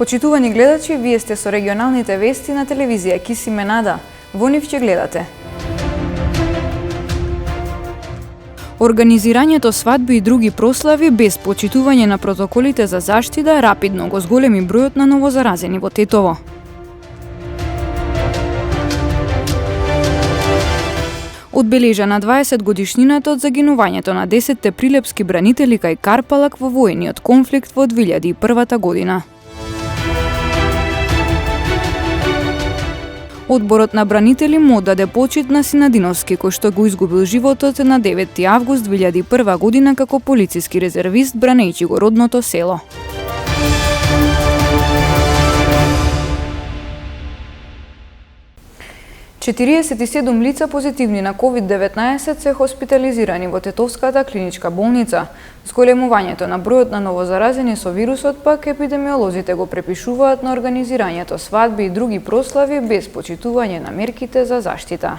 Почитувани гледачи, вие сте со регионалните вести на телевизија Кисиме Нада. Во нив ќе гледате. Организирањето свадби и други прослави без почитување на протоколите за заштита рапидно го зголеми бројот на новозаразени во Тетово. Одбележа на 20 годишнината од загинувањето на 10 прилепски бранители кај Карпалак во воениот конфликт во 2001 година. Одборот на бранители му даде почит на Синадиновски, кој што го изгубил животот на 9 август 2001 година како полициски резервист бранејќи го родното село. Четириесет лица позитивни на COVID-19 се хоспитализирани во Тетовската клиничка болница. Зголемувањето на бројот на новозаразени со вирусот пак епидемиолозите го препишуваат на организирањето свадби и други прослави без почитување на мерките за заштита.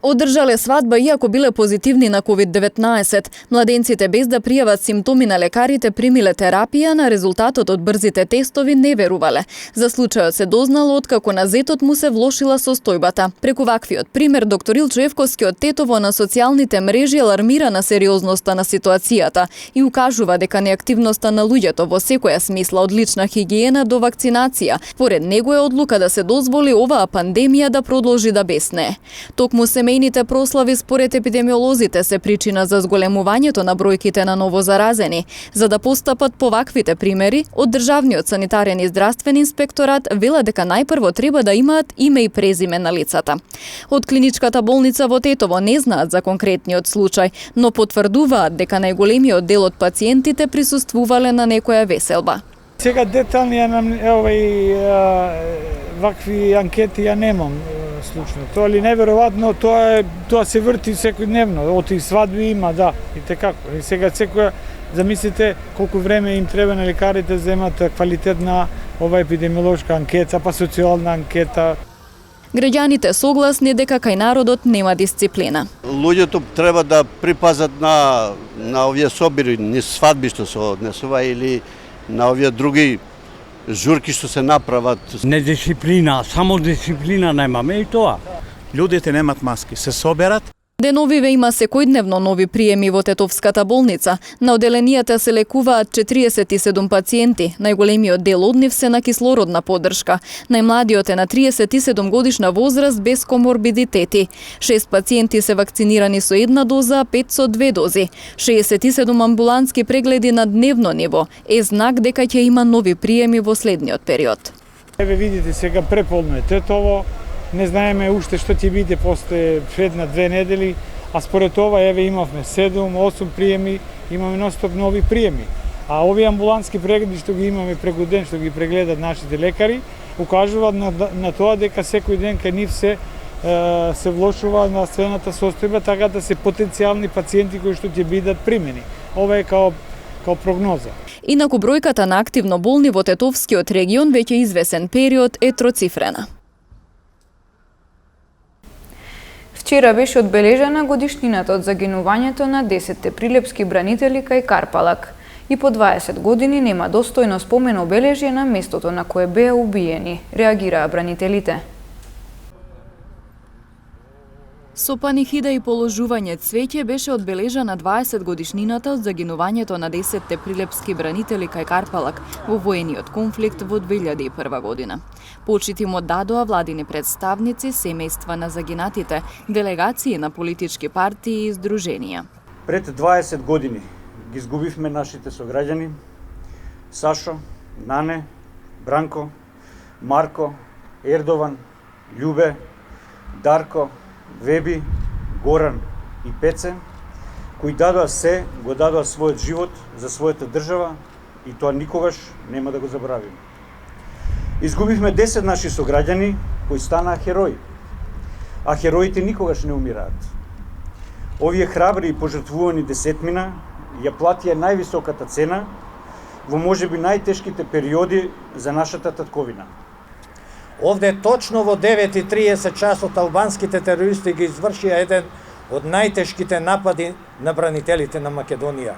Одржале свадба иако биле позитивни на COVID-19. Младенците без да пријават симптоми на лекарите примиле терапија, на резултатот од брзите тестови не верувале. За случајот се дознало откако на зетот му се влошила состојбата. Преку ваквиот пример, доктор Илчо Евковски од Тетово на социјалните мрежи алармира на сериозноста на ситуацијата и укажува дека неактивноста на луѓето во секоја смисла од лична хигиена до вакцинација, поред него е одлука да се дозволи оваа пандемија да продолжи да беснее. Токму семејните прослави според епидемиолозите се причина за зголемувањето на бројките на новозаразени. За да постапат по ваквите примери, од Државниот санитарен и здравствен инспекторат вела дека најпрво треба да имаат име и презиме на лицата. Од клиничката болница во Тетово не знаат за конкретниот случај, но потврдуваат дека најголемиот дел од пациентите присуствувале на некоја веселба. Сега детални вакви анкети ја немам случно. Тоа ли неверојатно, тоа се врти секојдневно. Оти свадби има, да, и така. И сега секоја, замислите колку време им треба на лекарите да земат квалитетна ова епидемиолошка анкета, па социјална анкета. Граѓаните согласни дека кај народот нема дисциплина. Луѓето треба да припазат на овие собири, ни свадби што се однесува или на овие други журки што се направат. Недисциплина, само дисциплина немаме и тоа. Луѓето немат маски, се соберат. Деновиве има секојдневно нови приеми во Тетовската болница. На оделенијата се лекуваат 47 пациенти, најголемиот дел од нив се на кислородна поддршка. Најмладиот е на 37 годишна возраст без коморбидитети. 6 пациенти се вакцинирани со една доза, 5 со 2 дози. 67 амбулантски прегледи на дневно ниво е знак дека ќе има нови приеми во следниот период. Еве видите сега преполно е Тетово. Не знаеме уште што ќе биде после една 2 недели, а според ова еве имавме 7-8 приеми, имаме ностоп нови приеми. А овие амбулантски прегледи што ги имаме преку ден, што ги прегледат нашите лекари, укажуваат на тоа дека секој ден кај нив се влошува на свената состојба, така да се потенцијални пациенти кои што ќе бидат примени. Ова е као прогноза. Инаку бројката на активно болни во Тетовскиот регион веќе извесен период е троцифрена. Вчера беше одбележана годишнината од загинувањето на 10 прилепски бранители кај Карпалак. И по 20 години нема достојно спомен обележје на местото на кое беа убиени, реагираа бранителите. Со панихида и положување цвеќе беше одбележана 20 годишнината од загинувањето на 10 прилепски бранители кај Карпалак во воениот конфликт во 2001 година. Почит им оддадоа владини представници, семејства на загинатите, делегации на политички партии и здруженија. Пред 20 години ги изгубивме нашите сограѓани Сашо, Нане, Бранко, Марко, Ердован, Љубе, Дарко, Веби, Горан и Пеце, кои дадоа се, го дадоа својот живот за својата држава и тоа никогаш нема да го забравиме. Изгубивме 10 наши сограѓани кои станаа херои, а хероите никогаш не умираат. Овие храбри и пожртвувани десетмина ја платија највисоката цена во можеби најтешките периоди за нашата татковина. Овде точно во 9:30 часот албанските терористи ги извршија еден од најтешките напади на бранителите на Македонија.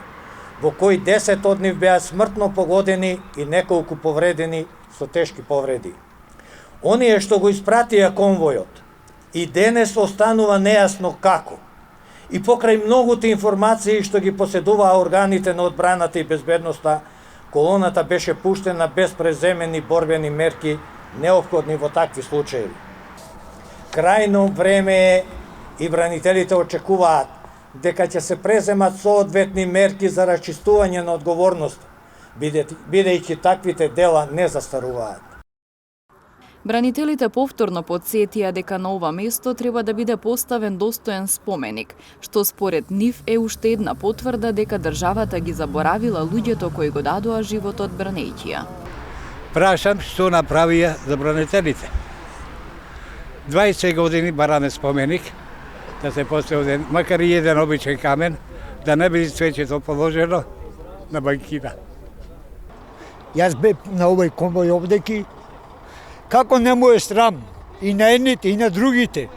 во кои 10 од нив беа смртно погодени и неколку повредени со тешки повреди. Оние што го испратија конвојот и денес останува нејасно како. И покрај многуте информации што ги поседуваа органите на одбраната и безбедноста, колоната беше пуштена без преземени борбени мерки неопходни во такви случаи. Крајно време е и бранителите очекуваат дека ќе се преземат соодветни мерки за расчистување на одговорност, бидејќи таквите дела не застаруваат. Бранителите повторно потсетија дека на ова место треба да биде поставен достоен споменик, што според нив е уште една потврда дека државата ги заборавила луѓето кои го дадоа животот бранејќи ја. Прашам што направија за бранителите. 20 години бараме споменик, да се постави макар и еден обичен камен, да не биде цвеќето положено на банкина. Јас бев на овој конвој овдеки, како не му е срам и на едните и на другите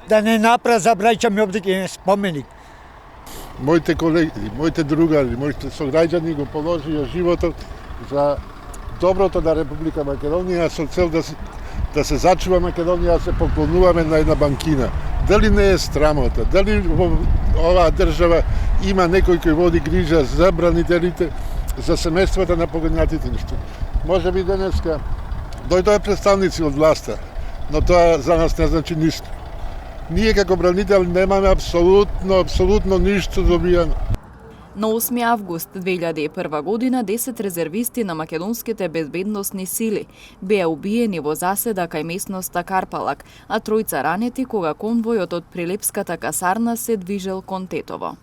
да не направи за браќа ми овдеки споменик. Моите колеги, моите другари, моите сограѓани го положија животот за доброто на Република Македонија со цел да се зачува Македонија, да се поклонуваме на една банкина. Дали не е срамота? Дали во оваа држава има некој кој води грижа за бранителите, за семејствата на погинатите нешто? Може би денеска дојдоа представници од власта, но тоа за нас не значи ништо. Ние како бранители немаме апсолутно ништо добијано. На 8 август 2001 година 10 резервисти на македонските безбедносни сили беа убиени во заседа кај местноста Карпалак, а тројца ранети кога конвојот од Прилепската касарна се движел кон Тетово.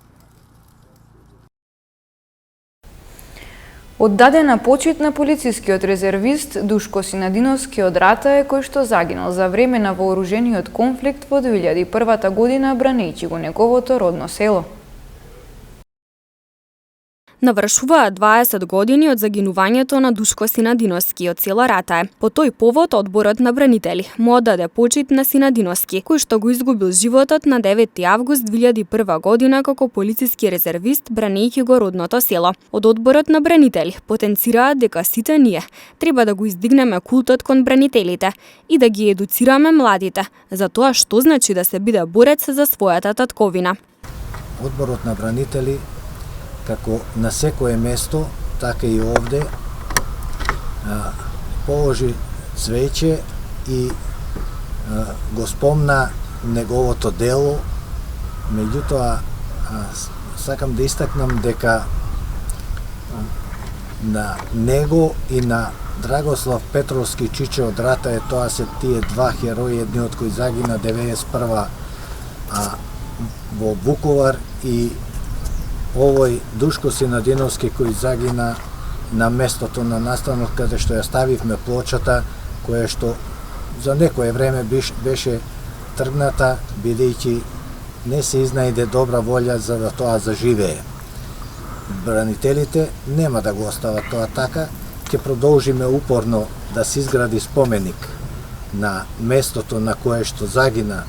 Оддадена почит на полицискиот резервист Душко Синадиновски од Ратае, кој што загинал за време на вооружениот конфликт во 2001 година бранејќи го неговото родно село. Навршуваа 20 години од загинувањето на Душко Синадиновски од село Ратае. По тој повод Одборот на бранители му оддаде почит на Синадиновски, кој што го изгубил животот на 9 август 2001 година како полициски резервист бранејќи го родното село. Од Одборот на бранители потенцираат дека сите ние треба да го издигнеме култот кон бранителите и да ги едуцираме младите за тоа што значи да се биде борец за својата татковина. Одборот на бранители како на секое место, така и овде, положи цвеќе и го спомна неговото дело. Меѓутоа, сакам да истакнам дека на него и на Драгослав Петровски Чиче од Ратае, тоа се тие два херои, едниот кој загина 91 во Буковар и овој Душко Синадиновски кој загина на местото на настанот каде што ја ставивме плочата, која што за некое време беше тргната, бидејќи не се изнајде добра волја за да тоа заживее. Бранителите нема да го остават тоа така, ќе продолжиме упорно да се изгради споменик на местото на кое што загина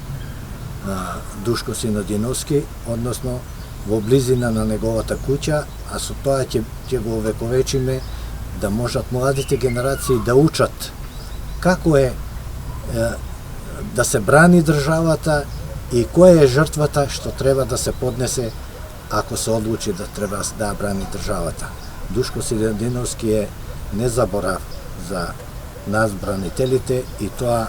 Душко Синадиновски, односно во близина на неговата куќа, а со тоа ќе го овековечиме да можат младите генерации да учат како е да се брани државата и која е жртвата што треба да се поднесе ако се одлучи да треба да брани државата. Душко Синадиновски е незаборав за нас бранителите и тоа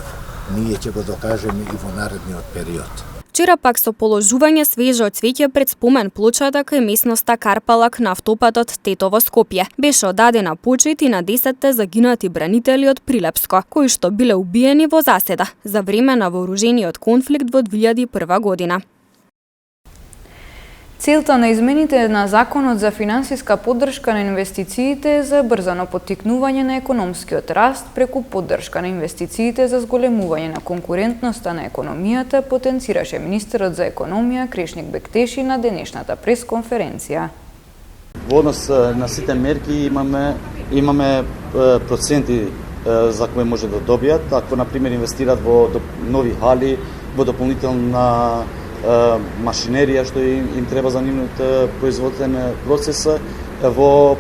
ние ќе го докажеме и во наредниот период. Вчера пак со положување свежо цвеќе пред спомен плочата кај местноста Карпалак на автопатот Тетово-Скопје беше оддадена почит и на 10 загинати бранители од Прилепско, кои што биле убиени во заседа за време на вооружениот конфликт во 2001 година. Целта на измените на Законот за финансиска поддршка на инвестициите е забрзано поттикнување на економскиот раст преку поддршка на инвестициите за зголемување на конкурентноста на економијата, потенцираше министерот за економија Крешник Бектеши на денешната пресконференција. Во однос на сите мерки имаме проценти за кои може да добијат, ако на пример инвестират во нови хали, во дополнителна машинерија што им треба за нивниот производствен процес во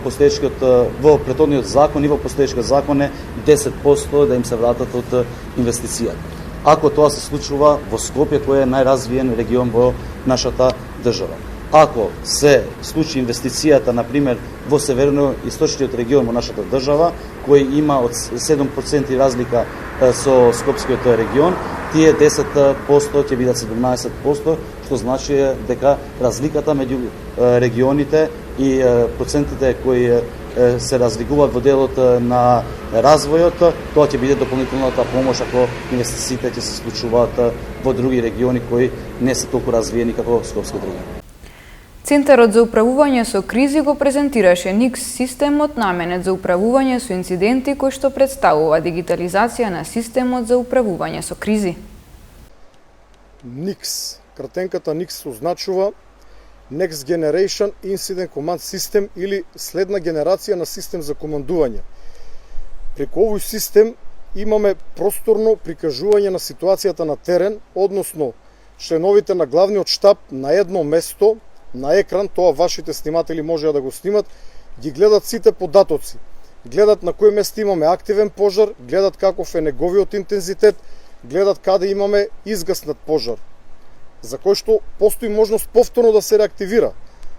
претhodниот закон и во постоечкиот закон е 10% да им се вратат од инвестицијата. Ако тоа се случува во Скопје, кој е најразвиен регион во нашата држава. Ако се случи инвестицијата, например, во северно-источниот регион во нашата држава, кој има од 7% разлика со Скопскиот регион, тие 10% ќе бидат 17%, што значи дека разликата меѓу регионите и процентите кои се разликуваат во делот на развојот, тоа ќе биде дополнителната помош ако инвестициите ќе се случуваат во други региони кои не се толку развиени како Скопскиот регион. Центарот за управување со кризи го презентираше НИКС системот наменет за управување со инциденти кој што представува дигитализација на системот за управување со кризи. НИКС, кратенката НИКС означува Next Generation Incident Command System или следна генерација на систем за командување. Преку овој систем имаме просторно прикажување на ситуацијата на терен, односно членовите на главниот штаб на едно место, на екран, тоа вашите сниматели можеа да го снимат, ги гледат сите податоци. Гледат на кој место имаме активен пожар, гледат каков е неговиот интензитет, гледат каде имаме изгаснат пожар, за кој што постои можност повторно да се реактивира.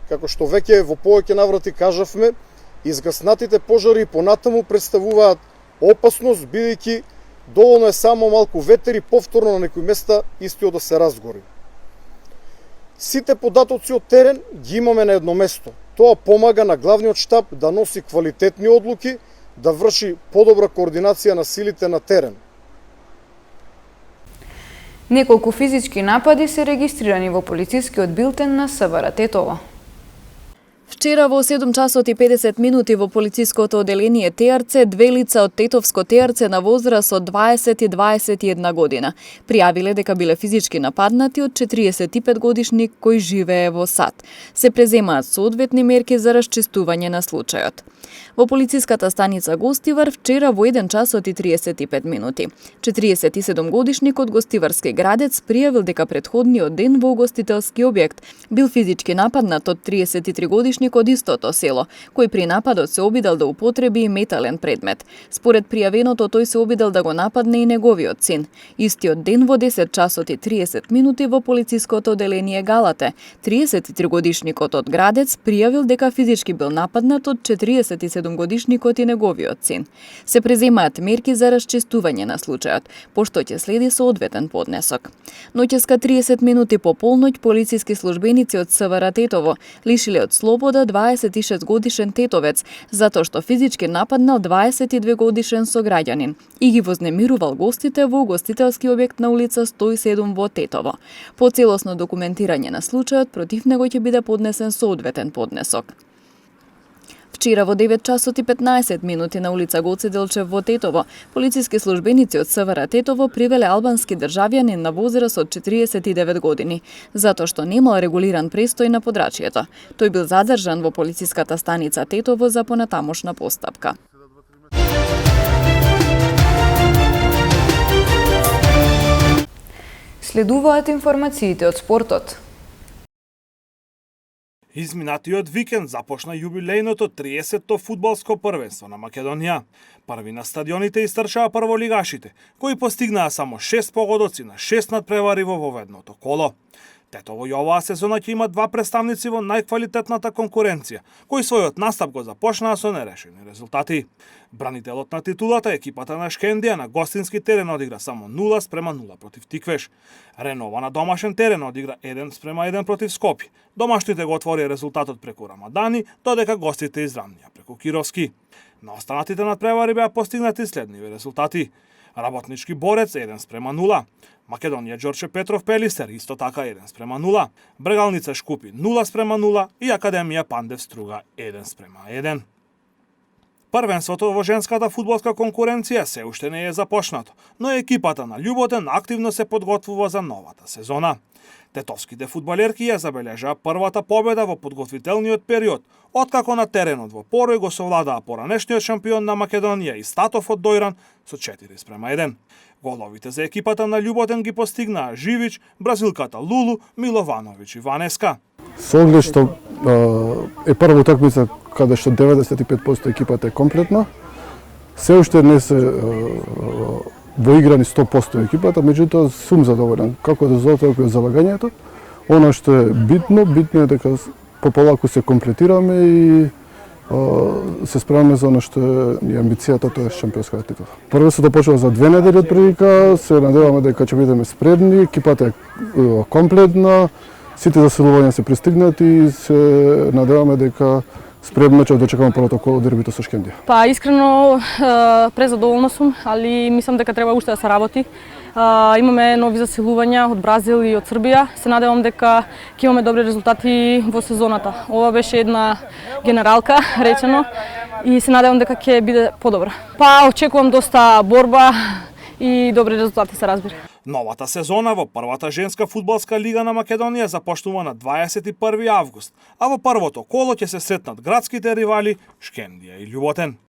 Како што веќе во повеќе наврати кажавме, изгаснатите пожари понатаму представуваат опасност, бидејќи доволно е само малку ветер и повторно на некои места истиот да се разгори. Сите податоци од терен ги имаме на едно место. Тоа помага на главниот штаб да носи квалитетни одлуки, да врши подобра координација на силите на терен. Неколку физички напади се регистрирани во полицискиот билтен на СВР Тетово. Вчера во 7 часот и 50 минути во полициското оделение ТРЦ две лица од Тетовско ТРЦ на возраст од 20 и 21 година пријавиле дека биле физички нападнати од 45 годишник кој живее во САД. Се преземаат соодветни мерки за расчистување на случајот. Во полициската станица Гостивар вчера во 1 часот и 35 минути 47 годишник од Гостиварски Градец пријавил дека претходниот ден во угостителски објект бил физички нападнат од 33 годишник од истото село, кој при нападот се обидел да употреби метален предмет. Според пријавеното, тој се обидел да го нападне и неговиот син. Истиот ден во 10 часот и 30 минути во полициското оделение Галате, 33 годишникот од Градец пријавил дека физички бил нападнат од 47 годишникот и неговиот син. Се преземаат мерки за расчистување на случајот, пошто ќе следи соодветен поднесок. Ноќеска 30 минути по полноќ полициски службеници од СВР Тетово лишиле од слобода 26 годишен тетовец затоа што физички нападнал 22 годишен сограѓанин и ги вознемирувал гостите во угостителски објект на улица 107 во Тетово. По целосно документирање на случајот против него ќе биде поднесен соодветен поднесок. Вчера во 9 часот и 15 минути на улица Гоце Делчев во Тетово, полициски службеници од СВР Тетово привеле албански државјанин на возраст од 49 години, затоа што немал регулиран престој на подрачјето. Тој бил задржан во полициската станица Тетово за понатамошна постапка. Следуваат информациите од спортот. Изминатиот викенд започна јубилејното 30-то фудбалско првенство на Македонија. Први на стадионите истрчаа прволигашите, кои постигнаа само 6 погодоци на 6 надпревари во воведното коло. Тетово и оваа сезона ќе има 2 представници во најквалитетната конкуренција, кои својот настап го започнаа со нерешени резултати. Бранителот на титулата, екипата на Шкендија, на гостински терен одигра само 0:0 против Тиквеш. Ренова на домашен терен одигра 1:1 против Скопје. Домашните го отвори резултатот преку Рамадани, додека гостите изравнија преку Кировски. На останатите надпревари беа постигнати следниви резултати. Работнички Борец 1:0. Македонија Ѓорче Петров Пелистер исто така 1:0. Брегалница Шкупи 0:0 и Академија Пандев Струга 1:1. Првенството во женската фудбалска конкуренција се уште не е започнато, но екипата на Љуботен активно се подготвува за новата сезона. Тетовските фудбалерки ја забележаа првата победа во подготвителниот период, откако на теренот во Порој го совладаа поранешниот шампион на Македонија и Статов од Дојран со 4:1. Головите за екипата на Љуботен ги постигнаа Живич, бразилката Лулу, Миловановиќ и Ванеска. Со оглед што е прва утакмица каде што 95% екипата е комплетна. Се уште не се воиграни 100% екипата, меѓутоа сум задоволен како резултат како залагањето. Она што е битно е дека пополаку се комплетираме и се справаме за она што е амбицијата, тоа е шампионската титла. Првенството почува за 2 недели од прилика, се надеваме дека ќе бидеме спредни, екипата е комплетна, сите заселувања се пристигнати и се надеваме дека спремно ќе дочекаме првото коло дербито со Шкендија. Па искрено презадоволна сум, али мислам дека треба уште да се работи. Имаме нови заселувања од Бразил и од Србија. Се надевам дека ќе имаме добри резултати во сезоната. Ова беше една генералка, речено, и се надевам дека ќе биде подобра. Па очекувам доста борба и добри резултати, се разбира. Новата сезона во првата женска фудбалска лига на Македонија започнува на 21 август, а во првото коло ќе се сретнат градските ривали Шкендија и Љуботен.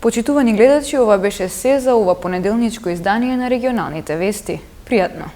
Почитувани гледачи, ова беше се за ова понеделничко издание на регионалните вести. Пријатно!